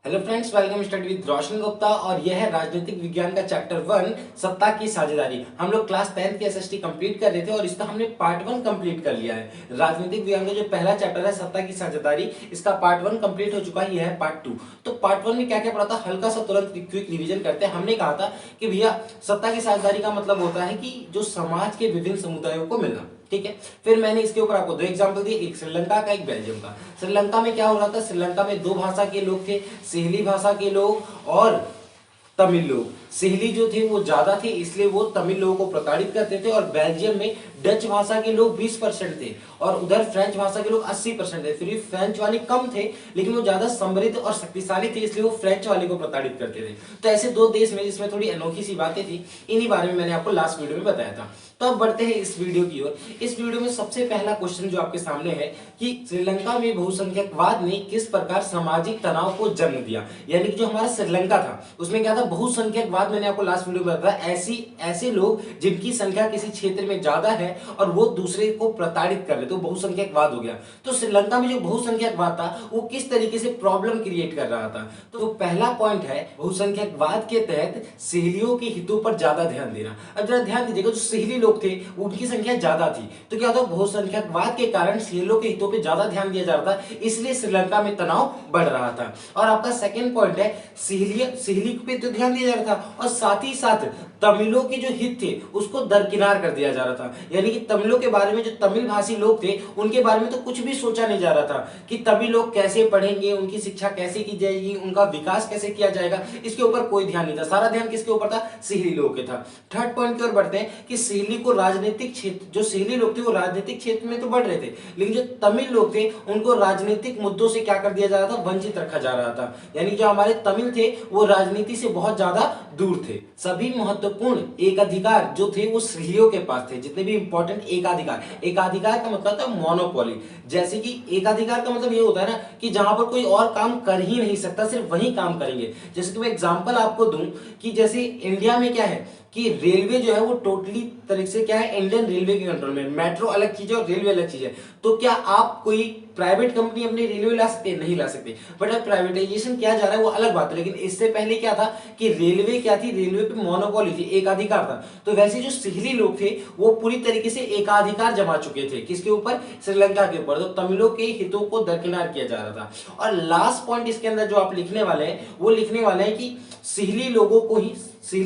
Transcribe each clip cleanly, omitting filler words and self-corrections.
Hello friends, welcome study with Roshan Gupta और यह है राजनीतिक विज्ञान का चैप्टर 1 सत्ता की साझेदारी। हम लोग क्लास 10th की एसएसटी कंप्लीट कर रहे थे और इसका हमने पार्ट 1 कंप्लीट कर लिया है। राजनीतिक विज्ञान का जो पहला चैप्टर है सत्ता की साझेदारी, इसका पार्ट 1 कंप्लीट हो चुका है। यह है पार्ट 2। तो पार्ट 1 में क्या क्या पढ़ा था, हल्का सा तुरंत क्विक रिवीजन करते हैं। हमने कहा था कि भैया सत्ता की साझेदारी का मतलब होता है कि जो समाज के विभिन्न समुदायों को मिलना, ठीक है। फिर मैंने इसके ऊपर आपको दो एग्जांपल दिए, एक श्रीलंका का, एक बेल्जियम का। श्रीलंका में क्या हो रहा था, श्रीलंका में दो भाषा के लोग थे, सिंहली भाषा के लोग और तमिल लोग। सिंहली जो थे वो ज्यादा थे, इसलिए वो तमिल लोगों को प्रताड़ित करते थे। और बेल्जियम में डच भाषा के लोग 20% थे और उधर फ्रेंच भाषा के लोग 80% थे। फिर भी फ्रेंच वाले कम थे, लेकिन वो ज्यादा समृद्ध और शक्तिशाली थे, इसलिए वो फ्रेंच वाले को प्रताड़ित करते थे। तो ऐसे दो देश में जिसमें थोड़ी अनोखी सी बातें थी, इन्हीं बारे में मैंने आपको लास्ट वीडियो में बताया था। तो अब बढ़ते हैं इस वीडियो की ओर। इस वीडियो में सबसे पहला क्वेश्चन जो आपके सामने है कि श्रीलंका में बहुसंख्यकवाद ने किस प्रकार सामाजिक तनाव को जन्म दिया। यानी कि जो हमारा श्रीलंका था उसमें क्या था, बहुसंख्यकवाद। मैंने आपको लास्ट वीडियो में बताया, ऐसे लोग जिनकी संख्या किसी क्षेत्र में ज्यादा है और वो दूसरे को प्रताड़ित कर रहे, तो बहुसंख्यकवाद हो गया। तो श्रीलंका में जो बहुसंख्यकवाद था वो किस तरीके से प्रॉब्लम क्रिएट कर रहा था। तो पहला पॉइंट है बहुसंख्यकवाद के तहत सिंहलियों के हितों पर ज्यादा ध्यान देना। अब जरा ध्यान दीजिएगा, जो सिंहली लोग थे उनकी संख्या ज्यादा थी, तो क्या होता है, बहुसंख्यकवाद के कारण सिंहलियों के हितों पर ज्यादा ध्यान दिया जा रहा था, इसलिए श्रीलंका में तनाव बढ़ रहा था। और आपका सेकंड पॉइंट है सिंहली पे तो ध्यान दिया जा रहा था और साथ ही साथ तमिलों के जो हित थे उसको दरकिनार कर दिया जा रहा था। यानी कि तमिलों के बारे में, जो तमिल भाषी लोग थे उनके बारे में तो कुछ भी सोचा नहीं जा रहा था कि तमिल लोग कैसे पढ़ेंगे, उनकी शिक्षा कैसे की जाएगी, उनका विकास कैसे किया जाएगा, इसके ऊपर कोई ध्यान नहीं था। सारा ध्यान किसके ऊपर था, सिंहली लोगों के था। थर्ड पॉइंट की ओर बढ़ते हैं कि सिंहली को राजनीतिक क्षेत्र, जो सिंहली लोग थे वो राजनीतिक क्षेत्र में तो बढ़ रहे थे, लेकिन जो तमिल लोग थे उनको राजनीतिक मुद्दों से क्या कर दिया जा रहा था, वंचित रखा जा रहा था। यानी जो हमारे तमिल थे वो राजनीति से बहुत ज्यादा दूर थे। सभी महत्वपूर्ण एकाधिकार जो थे वो सिंहलियों के पास थे, जितने भी इंपॉर्टेंट एकाधिकार। एकाधिकार का मतलब था मोनोपोली। जैसे कि एकाधिकार का मतलब ये होता है ना कि जहां पर कोई और काम कर ही नहीं सकता, सिर्फ वही काम करेंगे। जैसे कि मैं एग्जांपल आपको दूं कि जैसे इंडिया में क्या है कि रेलवे जो है वो टोटली तरीके से क्या है, इंडियन रेलवे के कंट्रोल में। मेट्रो अलग चीज है और रेलवे अलग चीज है। तो क्या आप कोई प्राइवेट कंपनी अपनी रेलवे ला सकते हैं, नहीं ला सकते। बट अब प्राइवेटाइजेशन किया जा रहा है वो अलग बात है, लेकिन इससे पहले क्या था कि रेलवे क्या थी, रेलवे पे मोनोपोली थी, एकाधिकार था। तो वैसे जो सिंहली लोग थे वो पूरी तरीके से एकाधिकार जमा चुके थे, किसके ऊपर, श्रीलंका के ऊपर। तो तमिलों के हितों को दरकिनार किया जा रहा था। और लास्ट पॉइंट इसके अंदर जो आप लिखने वाले हैं वो लिखने वाले हैं कि सिंहली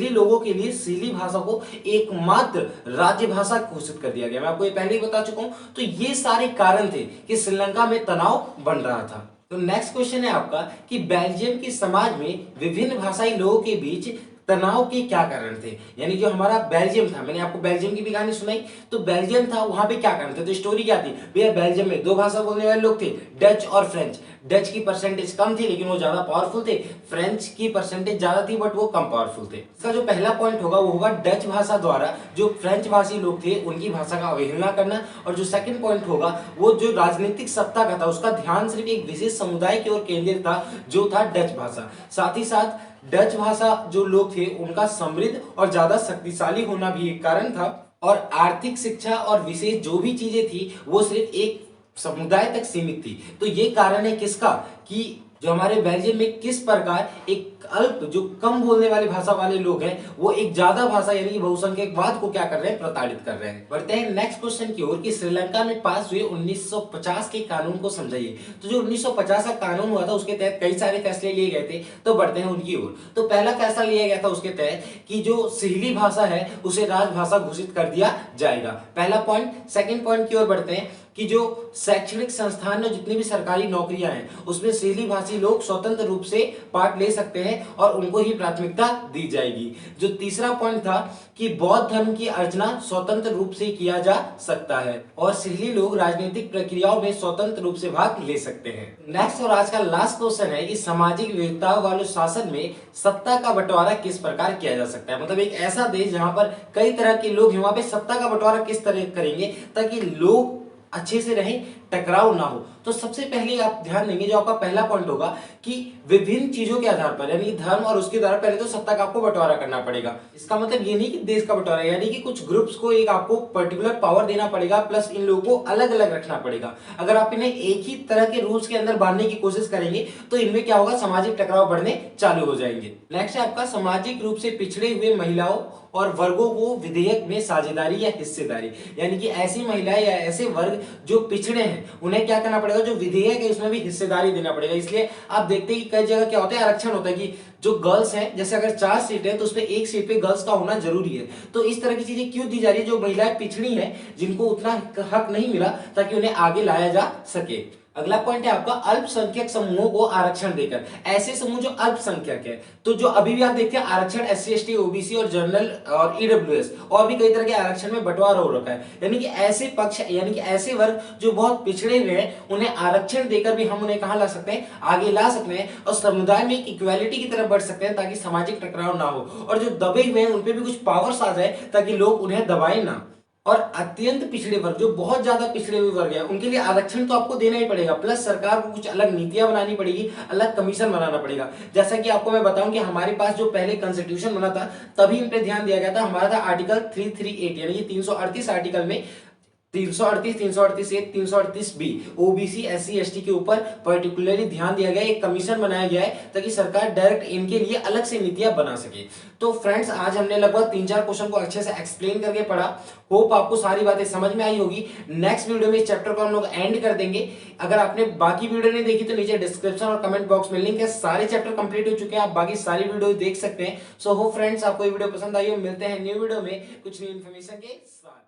लोगों के लिए सिंहली भाषा को एकमात्र राज्य भाषा घोषित कर दिया गया। मैं आपको ये पहले ही बता चुका हूं। तो ये सारे कारण थे कि श्रीलंका में तनाव बन रहा था। तो नेक्स्ट क्वेश्चन है आपका कि बेल्जियम के समाज में विभिन्न भाषाई लोगों के बीच तनाव के क्या कारण थे। यानी जो हमारा बेल्जियम था, मैंने आपको बेल्जियम की भी कहानी सुनाई, तो बेल्जियम था, वहां पे क्या कारण थे। तो स्टोरी क्या थी भैया, बेल्जियम में दो भाषा बोलने वाले लोग थे, डच और फ्रेंच। डच की परसेंटेज कम थी लेकिन वो ज्यादा पावरफुल थे, फ्रेंच की परसेंटेज ज्यादा थी बट वो कम पावरफुल थे। इसका जो पहला पॉइंट होगा वो होगा डच भाषा द्वारा जो फ्रेंच भाषी लोग थे उनकी भाषा का अवहेलना करना। और जो सेकंड पॉइंट होगा वो जो राजनीतिक सत्ता का था उसका ध्यान सिर्फ एक विशेष समुदाय की ओर केंद्रित था, जो था डच भाषा। साथ ही साथ डच भाषा जो लोग थे उनका समृद्ध और ज्यादा शक्तिशाली होना भी एक कारण था। और आर्थिक, शिक्षा और विशेष जो भी चीजें थी वो सिर्फ एक समुदाय तक सीमित थी। तो ये कारण है किसका, कि जो हमारे बेल्जियम में किस प्रकार एक अल्प, जो कम बोलने वाली भाषा वाले लोग हैं वो एक ज्यादा भाषा यानी कि बहुसंख्यकवाद को क्या कर रहे हैं, प्रताड़ित कर रहे हैं। बढ़ते हैं नेक्स्ट क्वेश्चन की ओर कि श्रीलंका में पास हुए 1950 के कानून को समझाइए। तो जो 1950 का कानून हुआ था उसके तहत कई सारे फैसले लिए गए थे, तो बढ़ते हैं उनकी ओर। तो पहला फैसला लिया गया था उसके तहत कि जो सिंहली भाषा है उसे राजभाषा घोषित कर दिया जाएगा, पहला पॉइंट। सेकंड पॉइंट की ओर बढ़ते हैं कि जो शैक्षणिक संस्थान में जितनी भी सरकारी नौकरियां हैं उसमें सिंहली भाषी लोग स्वतंत्र रूप से पार्ट ले सकते हैं और उनको ही प्राथमिकता दी जाएगी। जो तीसरा पॉइंट था कि बौद्ध धर्म की अर्चना स्वतंत्र रूप से किया जा सकता है और सिंहली लोग राजनीतिक प्रक्रियाओं में स्वतंत्र रूप से भाग ले सकते हैं। नेक्स्ट और आज का लास्ट क्वेश्चन है कि सामाजिक विविधता वाले शासन में सत्ता का बंटवारा किस प्रकार किया जा सकता है। मतलब एक ऐसा देश जहां पर कई तरह के लोग हैं, वहां पे सत्ता का बंटवारा किस तरह करेंगे ताकि लोग अच्छे से रहें, टकराव ना हो। तो सबसे पहले आप ध्यान देंगे, जो आपका पहला पॉइंट होगा कि विभिन्न चीजों के आधार पर यानी धर्म और उसके द्वारा पहले तो सत्ता का आपको बंटवारा करना पड़ेगा। इसका मतलब ये नहीं कि देश का बंटवारा, यानी कि कुछ ग्रुप्स को एक आपको पर्टिकुलर पावर देना पड़ेगा, प्लस इन लोगों को अलग अलग रखना पड़ेगा। अगर आप इन्हें एक ही तरह के रूल्स के अंदर बांधने की कोशिश करेंगे तो इनमें क्या होगा, सामाजिक टकराव बढ़ने चालू हो जाएंगे। नेक्स्ट है आपका सामाजिक रूप से पिछड़े हुए महिलाओं और वर्गों को विधेयक में साझेदारी या हिस्सेदारी, यानी कि ऐसी महिलाएं या ऐसे वर्ग जो पिछड़े हैं उन्हें क्या करना पड़ेगा, जो विधेयक है उसमें भी हिस्सेदारी देना पड़ेगा। इसलिए आप देखते हैं कि कई जगह क्या होता है, आरक्षण होता है कि जो गर्ल्स हैं, जैसे अगर 4 सीटें हैं तो उसमें एक सीट पे गर्ल्स का होना जरूरी है। तो इस तरह की चीजें क्यों दी जा रही है, जो महिलाएं पिछड़ी हैं जिनको उतना हक नहीं मिला, ताकि उन्हें आगे लाया जा सके। अगला पॉइंट है आपका अल्पसंख्यक समूहों को आरक्षण देकर। ऐसे समूह जो अल्पसंख्यक है, तो जो अभी भी आप देखते हैं आरक्षण SC ST OBC और जनरल और EWS और भी कई तरह के आरक्षण में बंटवारा हो रखा है, यानी कि ऐसे पक्ष यानी कि ऐसे वर्ग जो बहुत पिछड़े हुए हैं उन्हें आरक्षण देकर भी हम उन्हें कहां ला सकते हैं, आगे ला सकते हैं और समुदाय में एक इक्वालिटी की तरफ बढ़ सकते हैं, ताकि सामाजिक टकराव ना हो और जो दबे हुए हैं उन पे भी कुछ पावर्स आ जाए ताकि लोग उन्हें दबाए ना। और अत्यंत पिछड़े वर्ग, जो बहुत ज्यादा पिछड़े हुए वर्ग हैं, उनके लिए आरक्षण तो आपको देना ही पड़ेगा, प्लस सरकार को कुछ अलग नीतियां बनानी पड़ेगी, अलग कमीशन बनाना पड़ेगा। जैसा कि आपको मैं बताऊं कि हमारे पास जो पहले कॉन्स्टिट्यूशन बना था तभी इन पे ध्यान दिया गया था। हमारा था आर्टिकल 338 यानी कि 338 आर्टिकल में 338, 338 ए, 338 बी ओबीसी SC ST के ऊपर पर्टिकुलरली ध्यान दिया गया, एक कमीशन बनाया गया है ताकि सरकार डायरेक्ट इनके लिए अलग से नीतियां बना सके। तो फ्रेंड्स, आज हमने लगभग 3-4 क्वेश्चन को अच्छे से एक्सप्लेन करके पढ़ा। होप आपको सारी बातें समझ में आई होगी। नेक्स्ट वीडियो में इस चैप्टर को हम लोग एंड कर देंगे। अगर आपने बाकी वीडियो नहीं देखी तो नीचे डिस्क्रिप्शन और कमेंट बॉक्स में लिंक है, सारे चैप्टर कंप्लीट हो चुके हैं, आप बाकी सारी वीडियो देख सकते हैं। सो होप फ्रेंड्स आपको ये वीडियो पसंद आई हो। मिलते हैं न्यू वीडियो में कुछ न्यू इन्फॉर्मेशन के साथ।